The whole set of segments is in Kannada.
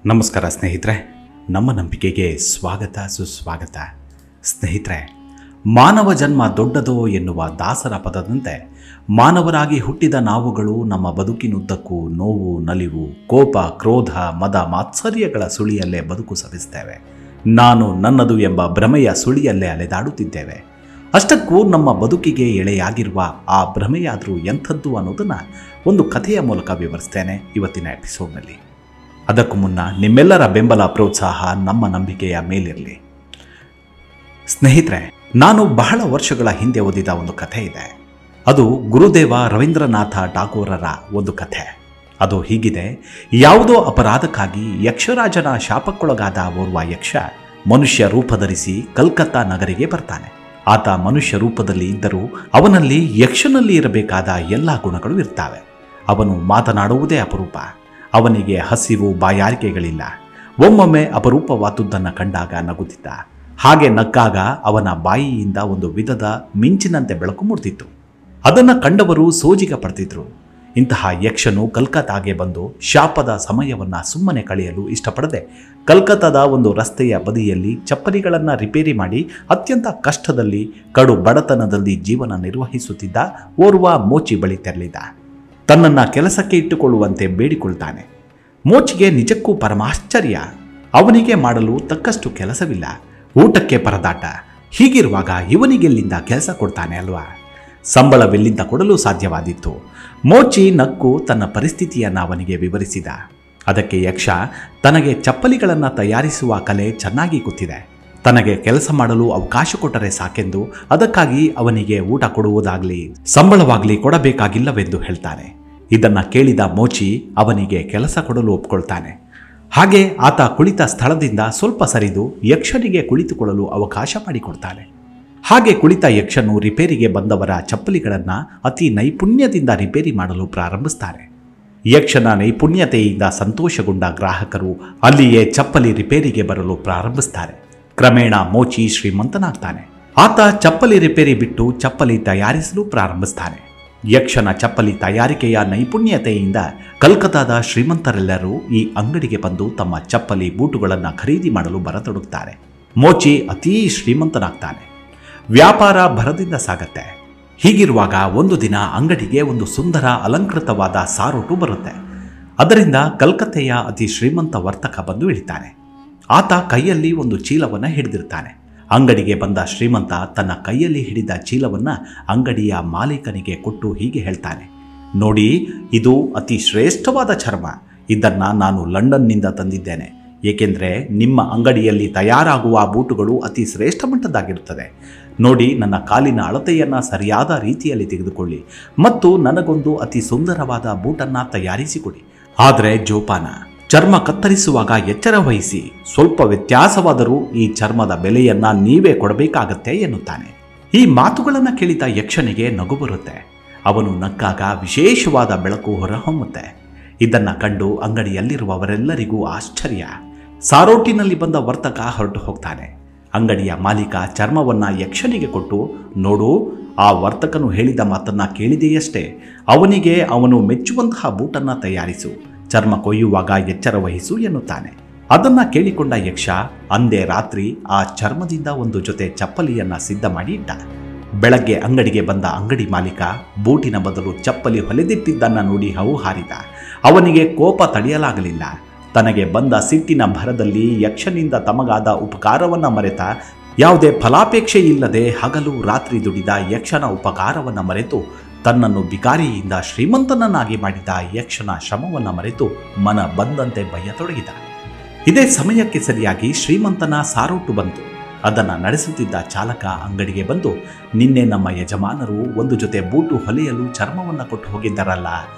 ನಮಸ್ಕಾರ ಸ್ನೇಹಿತರೆ, ನಮ್ಮ ನಂಬಿಕೆಗೆ ಸ್ವಾಗತ ಸುಸ್ವಾಗತ. ಸ್ನೇಹಿತರೆ, ಮಾನವ ಜನ್ಮ ದೊಡ್ಡದೋ ಎನ್ನುವ ದಾಸರ ಪದದಂತೆ ಮಾನವರಾಗಿ ಹುಟ್ಟಿದ ನಾವುಗಳು ನಮ್ಮ ಬದುಕಿನುದ್ದಕ್ಕೂ ನೋವು, ನಲಿವು, ಕೋಪ, ಕ್ರೋಧ, ಮದ, ಮಾತ್ಸರ್ಯಗಳ ಸುಳಿಯಲ್ಲೇ ಬದುಕು ಸವಿಸ್ತೇವೆ. ನಾನು ನನ್ನದು ಎಂಬ ಭ್ರಮೆಯ ಸುಳಿಯಲ್ಲೇ ಅಲೆದಾಡುತ್ತಿದ್ದೇವೆ. ಅಷ್ಟಕ್ಕೂ ನಮ್ಮ ಬದುಕಿಗೆ ಎಳೆಯಾಗಿರುವ ಆ ಭ್ರಮೆಯಾದರೂ ಎಂಥದ್ದು ಅನ್ನೋದನ್ನು ಒಂದು ಕಥೆಯ ಮೂಲಕ ವಿವರಿಸ್ತೇನೆ ಇವತ್ತಿನ ಎಪಿಸೋಡ್ನಲ್ಲಿ. ಅದಕ್ಕೂ ಮುನ್ನ ನಿಮ್ಮೆಲ್ಲರ ಬೆಂಬಲ, ಪ್ರೋತ್ಸಾಹ ನಮ್ಮ ನಂಬಿಕೆಯ ಮೇಲಿರಲಿ. ಸ್ನೇಹಿತರೆ, ನಾನು ಬಹಳ ವರ್ಷಗಳ ಹಿಂದೆ ಓದಿದ ಒಂದು ಕಥೆ ಇದೆ. ಅದು ಗುರುದೇವ ರವೀಂದ್ರನಾಥ ಠಾಗೂರರ ಒಂದು ಕಥೆ. ಅದು ಹೀಗಿದೆ. ಯಾವುದೋ ಅಪರಾಧಕ್ಕಾಗಿ ಯಕ್ಷರಾಜನ ಶಾಪಕ್ಕೊಳಗಾದ ಓರ್ವ ಯಕ್ಷ ಮನುಷ್ಯ ರೂಪ ಧರಿಸಿ ಕಲ್ಕತ್ತಾ ನಗರಿಗೆ ಬರ್ತಾನೆ. ಆತ ಮನುಷ್ಯ ರೂಪದಲ್ಲಿ ಇದ್ದರೂ ಅವನಲ್ಲಿ ಯಕ್ಷನಲ್ಲಿ ಇರಬೇಕಾದ ಎಲ್ಲ ಗುಣಗಳು ಇರ್ತವೆ. ಅವನು ಮಾತನಾಡುವುದೇ ಅಪರೂಪ. ಅವನಿಗೆ ಹಸಿವು, ಬಾಯಾರಿಕೆಗಳಿಲ್ಲ. ಒಮ್ಮೊಮ್ಮೆ ಅಪರೂಪವಾದುದನ್ನು ಕಂಡಾಗ ನಗುತ್ತಿದ್ದ. ಹಾಗೆ ನಕ್ಕಾಗ ಅವನ ಬಾಯಿಯಿಂದ ಒಂದು ವಿಧದ ಮಿಂಚಿನಂತೆ ಬೆಳಕು ಮೂಡ್ತಿತ್ತು. ಅದನ್ನು ಕಂಡವರು ಸೋಜಿಗ ಪಡ್ತಿದ್ರು. ಇಂತಹ ಯಕ್ಷನು ಕಲ್ಕತ್ತಾಗೆ ಬಂದು ಶಾಪದ ಸಮಯವನ್ನು ಸುಮ್ಮನೆ ಕಳೆಯಲು ಇಷ್ಟಪಡದೆ ಕಲ್ಕತ್ತಾದ ಒಂದು ರಸ್ತೆಯ ಬದಿಯಲ್ಲಿ ಚಪ್ಪಲಿಗಳನ್ನು ರಿಪೇರಿ ಮಾಡಿ ಅತ್ಯಂತ ಕಷ್ಟದಲ್ಲಿ, ಕಡು ಬಡತನದಲ್ಲಿ ಜೀವನ ನಿರ್ವಹಿಸುತ್ತಿದ್ದ ಓರ್ವ ಮೋಚಿ ಬಳಿ ತೆರಳಿದ. ತನ್ನನ್ನು ಕೆಲಸಕ್ಕೆ ಇಟ್ಟುಕೊಳ್ಳುವಂತೆ ಬೇಡಿಕೊಳ್ತಾನೆ. ಮೋಚಿಗೆ ನಿಜಕ್ಕೂ ಪರಮಾಶ್ಚರ್ಯ. ಅವನಿಗೆ ಮಾಡಲು ತಕ್ಕಷ್ಟು ಕೆಲಸವಿಲ್ಲ, ಊಟಕ್ಕೆ ಪರದಾಟ. ಹೀಗಿರುವಾಗ ಇವನಿಗೆಲ್ಲಿಂದ ಕೆಲಸ ಕೊಡ್ತಾನೆ ಅಲ್ವಾ? ಸಂಬಳವೆಲ್ಲಿಂದ ಕೊಡಲು ಸಾಧ್ಯವಾದಿತ್ತು? ಮೋಚಿ ನಕ್ಕು ತನ್ನ ಪರಿಸ್ಥಿತಿಯನ್ನು ಅವನಿಗೆ ವಿವರಿಸಿದ. ಅದಕ್ಕೆ ಯಕ್ಷ, ತನಗೆ ಚಪ್ಪಲಿಗಳನ್ನು ತಯಾರಿಸುವ ಕಲೆ ಚೆನ್ನಾಗಿ ಗೊತ್ತಿದೆ. ತನಗೆ ಕೆಲಸ ಮಾಡಲು ಅವಕಾಶ ಕೊಟ್ಟರೆ ಸಾಕೆಂದು ಅದಕ್ಕಾಗಿ ಅವನಿಗೆ ಊಟ ಕೊಡುವುದಾಗಲಿ ಸಂಬಳವಾಗಲಿ ಕೊಡಬೇಕಾಗಿಲ್ಲವೆಂದು ಹೇಳ್ತಾನೆ. ಇದನ್ನು ಕೇಳಿದ ಮೋಚಿ ಅವನಿಗೆ ಕೆಲಸ ಕೊಡಲು ಒಪ್ಕೊಳ್ತಾನೆ. ಹಾಗೆ ಆತ ಕುಳಿತ ಸ್ಥಳದಿಂದ ಸ್ವಲ್ಪ ಸರಿದು ಯಕ್ಷನಿಗೆ ಕುಳಿತುಕೊಳ್ಳಲು ಅವಕಾಶ ಮಾಡಿಕೊಡ್ತಾನೆ. ಹಾಗೆ ಕುಳಿತ ಯಕ್ಷನು ರಿಪೇರಿಗೆ ಬಂದವರ ಚಪ್ಪಲಿಗಳನ್ನು ಅತಿ ನೈಪುಣ್ಯದಿಂದ ರಿಪೇರಿ ಮಾಡಲು ಪ್ರಾರಂಭಿಸ್ತಾರೆ. ಯಕ್ಷನ ನೈಪುಣ್ಯತೆಯಿಂದ ಸಂತೋಷಗೊಂಡ ಗ್ರಾಹಕರು ಅಲ್ಲಿಯೇ ಚಪ್ಪಲಿ ರಿಪೇರಿಗೆ ಬರಲು ಪ್ರಾರಂಭಿಸ್ತಾರೆ. ಕ್ರಮೇಣ ಮೋಚಿ ಶ್ರೀಮಂತನಾಗ್ತಾನೆ. ಆತ ಚಪ್ಪಲಿ ರಿಪೇರಿ ಬಿಟ್ಟು ಚಪ್ಪಲಿ ತಯಾರಿಸಲು ಪ್ರಾರಂಭಿಸ್ತಾನೆ. ಯಕ್ಷನ ಚಪ್ಪಲಿ ತಯಾರಿಕೆಯ ನೈಪುಣ್ಯತೆಯಿಂದ ಕಲ್ಕತ್ತಾದ ಶ್ರೀಮಂತರೆಲ್ಲರೂ ಈ ಅಂಗಡಿಗೆ ಬಂದು ತಮ್ಮ ಚಪ್ಪಲಿ, ಬೂಟುಗಳನ್ನು ಖರೀದಿ ಮಾಡಲು ಬರತೊಡಗುತ್ತಾರೆ. ಮೋಚಿ ಅತೀ ಶ್ರೀಮಂತನಾಗ್ತಾನೆ. ವ್ಯಾಪಾರ ಭರದಿಂದ ಸಾಗತ್ತೆ. ಹೀಗಿರುವಾಗ ಒಂದು ದಿನ ಅಂಗಡಿಗೆ ಒಂದು ಸುಂದರ ಅಲಂಕೃತವಾದ ಸಾರೋಟು ಬರುತ್ತೆ. ಅದರಿಂದ ಕಲ್ಕತ್ತೆಯ ಅತಿ ಶ್ರೀಮಂತ ವರ್ತಕ ಬಂದು ಇಳಿತಾನೆ. ಆತ ಕೈಯಲ್ಲಿ ಒಂದು ಚೀಲವನ್ನು ಹಿಡಿದಿರ್ತಾನೆ. ಅಂಗಡಿಗೆ ಬಂದ ಶ್ರೀಮಂತ ತನ್ನ ಕೈಯಲ್ಲಿ ಹಿಡಿದ ಚೀಲವನ್ನು ಅಂಗಡಿಯ ಮಾಲೀಕನಿಗೆ ಕೊಟ್ಟು ಹೀಗೆ ಹೇಳ್ತಾನೆ, ನೋಡಿ, ಇದು ಅತಿ ಶ್ರೇಷ್ಠವಾದ ಚರ್ಮ. ಇದನ್ನು ನಾನು ಲಂಡನ್ನಿಂದ ತಂದಿದ್ದೇನೆ. ಏಕೆಂದರೆ ನಿಮ್ಮ ಅಂಗಡಿಯಲ್ಲಿ ತಯಾರಾಗುವ ಬೂಟುಗಳು ಅತಿ ಶ್ರೇಷ್ಠ ಮಟ್ಟದ್ದಾಗಿರುತ್ತದೆ. ನೋಡಿ, ನನ್ನ ಕಾಲಿನ ಅಳತೆಯನ್ನು ಸರಿಯಾದ ರೀತಿಯಲ್ಲಿ ತೆಗೆದುಕೊಳ್ಳಿ ಮತ್ತು ನನಗೊಂದು ಅತಿ ಸುಂದರವಾದ ಬೂಟನ್ನು ತಯಾರಿಸಿಕೊಡಿ. ಆದರೆ ಜೋಪಾನ, ಚರ್ಮ ಕತ್ತರಿಸುವಾಗ ಎಚ್ಚರ ವಹಿಸಿ. ಸ್ವಲ್ಪ ವ್ಯತ್ಯಾಸವಾದರೂ ಈ ಚರ್ಮದ ಬೆಲೆಯನ್ನು ನೀವೇ ಕೊಡಬೇಕಾಗತ್ತೆ ಎನ್ನುತ್ತಾನೆ. ಈ ಮಾತುಗಳನ್ನು ಕೇಳಿದ ಯಕ್ಷನಿಗೆ ನಗು ಬರುತ್ತೆ. ಅವನು ನಕ್ಕಾಗ ವಿಶೇಷವಾದ ಬೆಳಕು ಹೊರಹೊಮ್ಮುತ್ತೆ. ಇದನ್ನು ಕಂಡು ಅಂಗಡಿಯಲ್ಲಿರುವವರೆಲ್ಲರಿಗೂ ಆಶ್ಚರ್ಯ. ಸಾರೋಟಿನಲ್ಲಿ ಬಂದ ವರ್ತಕ ಹೊರಟು ಹೋಗ್ತಾನೆ. ಅಂಗಡಿಯ ಮಾಲೀಕ ಚರ್ಮವನ್ನು ಯಕ್ಷನಿಗೆ ಕೊಟ್ಟು, ನೋಡು, ಆ ವರ್ತಕನು ಹೇಳಿದ ಮಾತನ್ನು ಕೇಳಿದೆಯಷ್ಟೇ. ಅವನಿಗೆ ಅವನು ಮೆಚ್ಚುವಂತಹ ಬೂಟನ್ನು ತಯಾರಿಸು, ಚರ್ಮ ಕೊಯ್ಯುವಾಗ ಎಚ್ಚರ ವಹಿಸು ಎನ್ನುತ್ತಾನೆ. ಅದನ್ನು ಕೇಳಿಕೊಂಡ ಯಕ್ಷ ಅಂದೇ ರಾತ್ರಿ ಆ ಚರ್ಮದಿಂದ ಒಂದು ಜೊತೆ ಚಪ್ಪಲಿಯನ್ನು ಸಿದ್ಧ ಮಾಡಿ ಇಟ್ಟ. ಬೆಳಗ್ಗೆ ಅಂಗಡಿಗೆ ಬಂದ ಅಂಗಡಿ ಮಾಲೀಕ ಬೂಟಿನ ಬದಲು ಚಪ್ಪಲಿ ಹೊಲೆದಿಟ್ಟಿದ್ದನ್ನು ನೋಡಿ ಹೌಹಾರಿದ. ಅವನಿಗೆ ಕೋಪ ತಡೆಯಲಾಗಲಿಲ್ಲ. ತನಗೆ ಬಂದ ಸಿಟ್ಟಿನ ಭರದಲ್ಲಿ ಯಕ್ಷನಿಂದ ತಮಗಾದ ಉಪಕಾರವನ್ನು ಮರೆತ, ಯಾವುದೇ ಫಲಾಪೇಕ್ಷೆ ಇಲ್ಲದೆ ಹಗಲು ರಾತ್ರಿ ದುಡಿದ ಯಕ್ಷನ ಉಪಕಾರವನ್ನು ಮರೆತು, ತನ್ನನ್ನು ಬಿಕಾರಿಯಿಂದ ಶ್ರೀಮಂತನನ್ನಾಗಿ ಮಾಡಿದ ಯಕ್ಷನ ಶ್ರಮವನ್ನು ಮರೆತು ಮನ ಬಂದಂತೆ ಬಯ್ಯತೊಡಗಿದ. ಇದೇ ಸಮಯಕ್ಕೆ ಸರಿಯಾಗಿ ಶ್ರೀಮಂತನ ಸಾರೋಟು ಬಂತು. ಅದನ್ನು ನಡೆಸುತ್ತಿದ್ದ ಚಾಲಕ ಅಂಗಡಿಗೆ ಬಂದು, ನಿನ್ನೆ ನಮ್ಮ ಯಜಮಾನರು ಒಂದು ಜೊತೆ ಬೂಟು ಹೊಲೆಯಲು ಚರ್ಮವನ್ನು ಕೊಟ್ಟು ಹೋಗಿದ್ದಾರಲ್ಲ,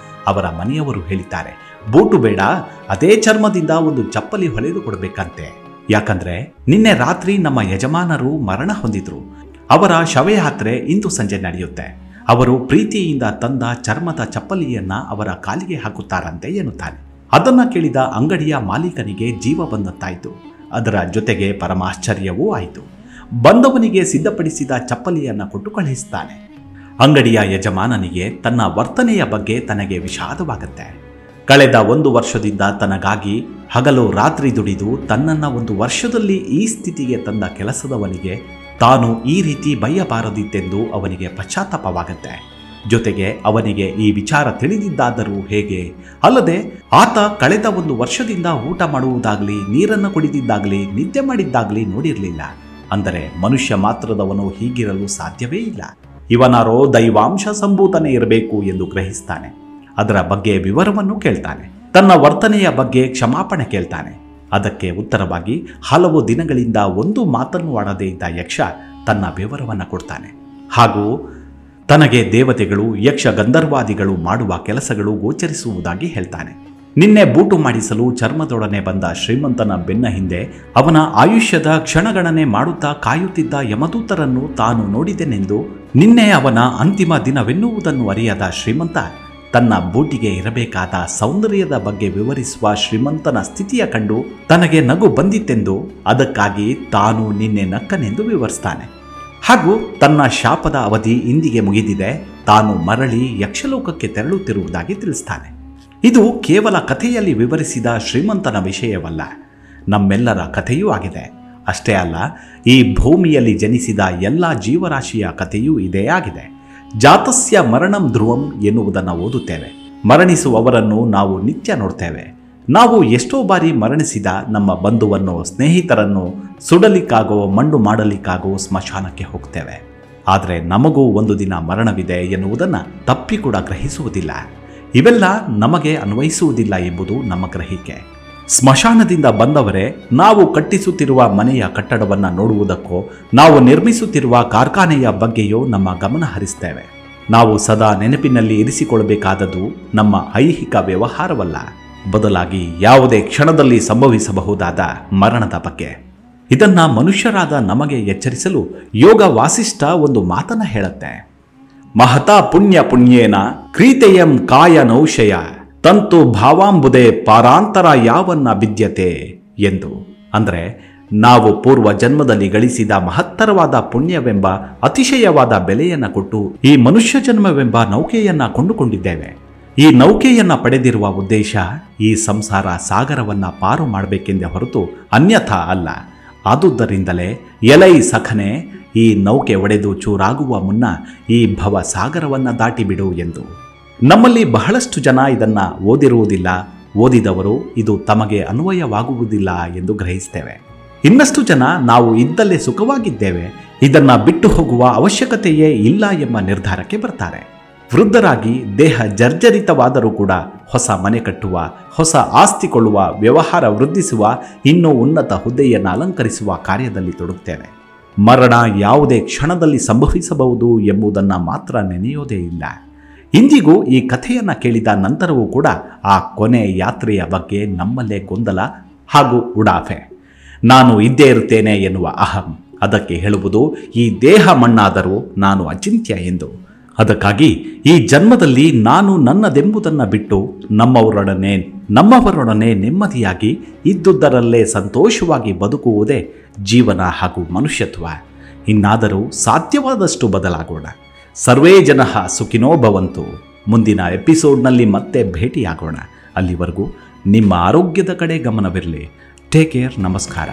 ಅವರ ಮನೆಯವರು ಹೇಳಿದ್ದಾರೆ, ಬೂಟು ಬೇಡ, ಅದೇ ಚರ್ಮದಿಂದ ಒಂದು ಚಪ್ಪಲಿ ಹೊಲೆದು ಕೊಡಬೇಕಂತೆ. ಯಾಕಂದ್ರೆ ನಿನ್ನೆ ರಾತ್ರಿ ನಮ್ಮ ಯಜಮಾನರು ಮರಣ ಹೊಂದಿದ್ರು. ಅವರ ಶವಯಾತ್ರೆ ಇಂದು ಸಂಜೆ ನಡೆಯುತ್ತೆ. ಅವರು ಪ್ರೀತಿಯಿಂದ ತಂದ ಚರ್ಮದ ಚಪ್ಪಲಿಯನ್ನು ಅವರ ಕಾಲಿಗೆ ಹಾಕುತ್ತಾರಂತೆ ಎನ್ನುತ್ತಾನೆ. ಅದನ್ನು ಕೇಳಿದ ಅಂಗಡಿಯ ಮಾಲೀಕನಿಗೆ ಜೀವ ಬಂದಂತಾಯಿತು. ಅದರ ಜೊತೆಗೆ ಪರಮಾಶ್ಚರ್ಯವೂ ಆಯಿತು. ಬಂದವನಿಗೆ ಸಿದ್ಧಪಡಿಸಿದ ಚಪ್ಪಲಿಯನ್ನು ಕೊಟ್ಟು ಕಳುಹಿಸ್ತಾನೆ. ಅಂಗಡಿಯ ಯಜಮಾನನಿಗೆ ತನ್ನ ವರ್ತನೆಯ ಬಗ್ಗೆ ತನಗೆ ವಿಷಾದವಾಗುತ್ತೆ. ಕಳೆದ 1 ವರ್ಷದಿಂದ ತನಗಾಗಿ ಹಗಲು ರಾತ್ರಿ ದುಡಿದು ತನ್ನನ್ನು 1 ವರ್ಷದಲ್ಲಿ ಈ ಸ್ಥಿತಿಗೆ ತಂದ ಕೆಲಸದವನಿಗೆ ತಾನು ಈ ರೀತಿ ಬಯ್ಯಬಾರದಿತ್ತೆಂದು ಅವನಿಗೆ ಪಶ್ಚಾತ್ತಾಪವಾಗುತ್ತೆ. ಜೊತೆಗೆ ಅವನಿಗೆ ಈ ವಿಚಾರ ತಿಳಿದಿದ್ದಾದರೂ ಹೇಗೆ? ಅಲ್ಲದೆ ಆತ ಕಳೆದ 1 ವರ್ಷದಿಂದ ಊಟ ಮಾಡುವುದಾಗಲಿ, ನೀರನ್ನು ಕುಡಿದಿದ್ದಾಗಲಿ, ನಿದ್ದೆ ಮಾಡಿದ್ದಾಗಲಿ ನೋಡಿರಲಿಲ್ಲ. ಅಂದರೆ ಮನುಷ್ಯ ಮಾತ್ರದವನು ಹೀಗಿರಲು ಸಾಧ್ಯವೇ ಇಲ್ಲ. ಇವನಾರೋ ದೈವಾಂಶ ಸಂಭೂತನೇ ಇರಬೇಕು ಎಂದು ಗ್ರಹಿಸ್ತಾನೆ. ಅದರ ಬಗ್ಗೆ ವಿವರವನ್ನು ಕೇಳ್ತಾನೆ. ತನ್ನ ವರ್ತನೆಯ ಬಗ್ಗೆ ಕ್ಷಮಾಪಣೆ ಕೇಳ್ತಾನೆ. ಅದಕ್ಕೆ ಉತ್ತರವಾಗಿ ಹಲವು ದಿನಗಳಿಂದ ಒಂದು ಮಾತನ್ನು ಆಡದೇ ಇದ್ದ ಯಕ್ಷ ತನ್ನ ವಿವರವನ್ನು ಕೊಡ್ತಾನೆ. ಹಾಗೂ ತನಗೆ ದೇವತೆಗಳು, ಯಕ್ಷ ಗಂಧರ್ವಾದಿಗಳು ಮಾಡುವ ಕೆಲಸಗಳು ಗೋಚರಿಸುವುದಾಗಿ ಹೇಳ್ತಾನೆ. ನಿನ್ನೆ ಬೂಟು ಮಾಡಿಸಲು ಚರ್ಮದೊಡನೆ ಬಂದ ಶ್ರೀಮಂತನ ಬೆನ್ನ ಹಿಂದೆ ಅವನ ಆಯುಷ್ಯದ ಕ್ಷಣಗಣನೆ ಮಾಡುತ್ತಾ ಕಾಯುತ್ತಿದ್ದ ಯಮದೂತರನ್ನು ತಾನು ನೋಡಿದೆನೆಂದು, ನಿನ್ನೆ ಅವನ ಅಂತಿಮ ದಿನವೆನ್ನುವುದನ್ನು ಅರಿಯದ ಶ್ರೀಮಂತ ತನ್ನ ಬೂಟಿಗೆ ಇರಬೇಕಾದ ಸೌಂದರ್ಯದ ಬಗ್ಗೆ ವಿವರಿಸುವ ಶ್ರೀಮಂತನ ಸ್ಥಿತಿಯ ಕಂಡು ತನಗೆ ನಗು ಬಂದಿತ್ತೆಂದು, ಅದಕ್ಕಾಗಿ ತಾನು ನಿನ್ನೆ ನಕ್ಕನೆಂದು ವಿವರಿಸ್ತಾನೆ. ಹಾಗೂ ತನ್ನ ಶಾಪದ ಅವಧಿ ಇಂದಿಗೆ ಮುಗಿದಿದೆ, ತಾನು ಮರಳಿ ಯಕ್ಷಲೋಕಕ್ಕೆ ತೆರಳುತ್ತಿರುವುದಾಗಿ ತಿಳಿಸ್ತಾನೆ. ಇದು ಕೇವಲ ಕಥೆಯಲ್ಲಿ ವಿವರಿಸಿದ ಶ್ರೀಮಂತನ ವಿಷಯವಲ್ಲ, ನಮ್ಮೆಲ್ಲರ ಕಥೆಯೂ ಆಗಿದೆ. ಅಷ್ಟೇ ಅಲ್ಲ, ಈ ಭೂಮಿಯಲ್ಲಿ ಜನಿಸಿದ ಎಲ್ಲ ಜೀವರಾಶಿಯ ಕಥೆಯೂ ಇದೇ ಆಗಿದೆ. ಜಾತಸ್ಯ ಮರಣಂ ಧ್ರುವಂ ಎನ್ನುವುದನ್ನು ಓದುತ್ತೇವೆ. ಮರಣಿಸುವವರನ್ನು ನಾವು ನಿತ್ಯ ನೋಡ್ತೇವೆ. ನಾವು ಎಷ್ಟೋ ಬಾರಿ ಮರಣಿಸಿದ ನಮ್ಮ ಬಂಧುವನ್ನು, ಸ್ನೇಹಿತರನ್ನು ಸುಡಲಿಕ್ಕಾಗೋ ಮಣ್ಣು ಮಾಡಲಿಕ್ಕಾಗೋ ಸ್ಮಶಾನಕ್ಕೆ ಹೋಗ್ತೇವೆ. ಆದರೆ ನಮಗೂ ಒಂದು ದಿನ ಮರಣವಿದೆ ಎನ್ನುವುದನ್ನು ತಪ್ಪಿ ಕೂಡ ಗ್ರಹಿಸುವುದಿಲ್ಲ. ಇವೆಲ್ಲ ನಮಗೆ ಅನ್ವಯಿಸುವುದಿಲ್ಲ ಎಂಬುದು ನಮ್ಮ ಗ್ರಹಿಕೆ. ಸ್ಮಶಾನದಿಂದ ಬಂದವರೇ ನಾವು ಕಟ್ಟಿಸುತ್ತಿರುವ ಮನೆಯ ಕಟ್ಟಡವನ್ನು ನೋಡುವುದಕ್ಕೋ, ನಾವು ನಿರ್ಮಿಸುತ್ತಿರುವ ಕಾರ್ಖಾನೆಯ ಬಗ್ಗೆಯೋ ನಮ್ಮ ಗಮನ ಹರಿಸ್ತೇವೆ. ನಾವು ಸದಾ ನೆನಪಿನಲ್ಲಿ ಇರಿಸಿಕೊಳ್ಳಬೇಕಾದದ್ದು ನಮ್ಮ ಐಹಿಕ ವ್ಯವಹಾರವಲ್ಲ, ಬದಲಾಗಿ ಯಾವುದೇ ಕ್ಷಣದಲ್ಲಿ ಸಂಭವಿಸಬಹುದಾದ ಮರಣದ ಬಗ್ಗೆ. ಇದನ್ನ ಮನುಷ್ಯರಾದ ನಮಗೆ ಎಚ್ಚರಿಸಲು ಯೋಗ ವಾಸಿಷ್ಠ ಒಂದು ಮಾತನ್ನ ಹೇಳುತ್ತೆ. ಮಹತಾ ಪುಣ್ಯ ಪುಣ್ಯೇನ ಕ್ರೀತೆಯಂ ಕಾಯ ನೌಷಯ ತಂತು ಭಾವಾಂಬುದೇ ಪಾರಾಂತರ ಯಾವನ್ನ ಬಿದ್ಯತೆ ಎಂದು. ಅಂದರೆ ನಾವು ಪೂರ್ವ ಜನ್ಮದಲ್ಲಿ ಗಳಿಸಿದ ಮಹತ್ತರವಾದ ಪುಣ್ಯವೆಂಬ ಅತಿಶಯವಾದ ಬೆಲೆಯನ್ನು ಕೊಟ್ಟು ಈ ಮನುಷ್ಯ ಜನ್ಮವೆಂಬ ನೌಕೆಯನ್ನ ಕೊಂಡುಕೊಂಡಿದ್ದೇವೆ. ಈ ನೌಕೆಯನ್ನ ಪಡೆದಿರುವ ಉದ್ದೇಶ ಈ ಸಂಸಾರ ಸಾಗರವನ್ನ ಪಾರು ಮಾಡಬೇಕೆಂದೇ ಹೊರತು ಅನ್ಯಥಾ ಅಲ್ಲ. ಆದುದರಿಂದಲೇ ಎಲೈ ಸಖನೆ, ಈ ನೌಕೆ ಒಡೆದು ಚೂರಾಗುವ ಮುನ್ನ ಈ ಭವ ಸಾಗರವನ್ನು ದಾಟಿಬಿಡು ಎಂದು. ನಮ್ಮಲ್ಲಿ ಬಹಳಷ್ಟು ಜನ ಇದನ್ನ ಓದಿರುವುದಿಲ್ಲ, ಓದಿದವರು ಇದು ತಮಗೆ ಅನ್ವಯವಾಗುವುದಿಲ್ಲ ಎಂದು ಗ್ರಹಿಸ್ತೇವೆ. ಇನ್ನಷ್ಟು ಜನ ನಾವು ಇದ್ದಲ್ಲೇ ಸುಖವಾಗಿದ್ದೇವೆ, ಇದನ್ನ ಬಿಟ್ಟು ಹೋಗುವ ಅವಶ್ಯಕತೆಯೇ ಇಲ್ಲ ಎಂಬ ನಿರ್ಧಾರಕ್ಕೆ ಬರ್ತಾರೆ. ವೃದ್ಧರಾಗಿ ದೇಹ ಜರ್ಜರಿತವಾದರೂ ಕೂಡ ಹೊಸ ಮನೆ ಕಟ್ಟುವ, ಹೊಸ ಆಸ್ತಿ ಕೊಳ್ಳುವ, ವ್ಯವಹಾರ ವೃದ್ಧಿಸುವ, ಇನ್ನೂ ಉನ್ನತ ಹುದ್ದೆಯನ್ನು ಅಲಂಕರಿಸುವ ಕಾರ್ಯದಲ್ಲಿ ತೊಡಗುತ್ತೇವೆ. ಮರಣ ಯಾವುದೇ ಕ್ಷಣದಲ್ಲಿ ಸಂಭವಿಸಬಹುದು ಎಂಬುದನ್ನು ಮಾತ್ರ ನೆನೆಯೋದೇ ಇಲ್ಲ. ಇಂದಿಗೂ ಈ ಕಥೆಯನ್ನು ಕೇಳಿದ ನಂತರವೂ ಕೂಡ ಆ ಕೊನೆ ಯಾತ್ರೆಯ ಬಗ್ಗೆ ನಮ್ಮಲ್ಲೇ ಗೊಂದಲ ಹಾಗೂ ಉಡಾಫೆ. ನಾನು ಇದ್ದೇ ಇರುತ್ತೇನೆ ಎನ್ನುವ ಅಹಂ, ಅದಕ್ಕೆ ಹೇಳುವುದು ಈ ದೇಹ ಮಣ್ಣಾದರೂ ನಾನು ಅಚಿಂತ್ಯ ಎಂದು. ಅದಕ್ಕಾಗಿ ಈ ಜನ್ಮದಲ್ಲಿ ನಾನು ನನ್ನದೆಂಬುದನ್ನು ಬಿಟ್ಟು ನಮ್ಮವರೊಡನೆ ನೆಮ್ಮದಿಯಾಗಿ ಇದ್ದುದರಲ್ಲೇ ಸಂತೋಷವಾಗಿ ಬದುಕುವುದೇ ಜೀವನ ಹಾಗೂ ಮನುಷ್ಯತ್ವ. ಇನ್ನಾದರೂ ಸಾಧ್ಯವಾದಷ್ಟು ಬದಲಾಗೋಣ. ಸರ್ವೇ ಜನಃ ಸುಖಿನೋ ಭವಂತು. ಮುಂದಿನ ಎಪಿಸೋಡ್ನಲ್ಲಿ ಮತ್ತೆ ಭೇಟಿಯಾಗೋಣ. ಅಲ್ಲಿವರೆಗೂ ನಿಮ್ಮ ಆರೋಗ್ಯದ ಕಡೆ ಗಮನವಿರಲಿ. Take care. ನಮಸ್ಕಾರ.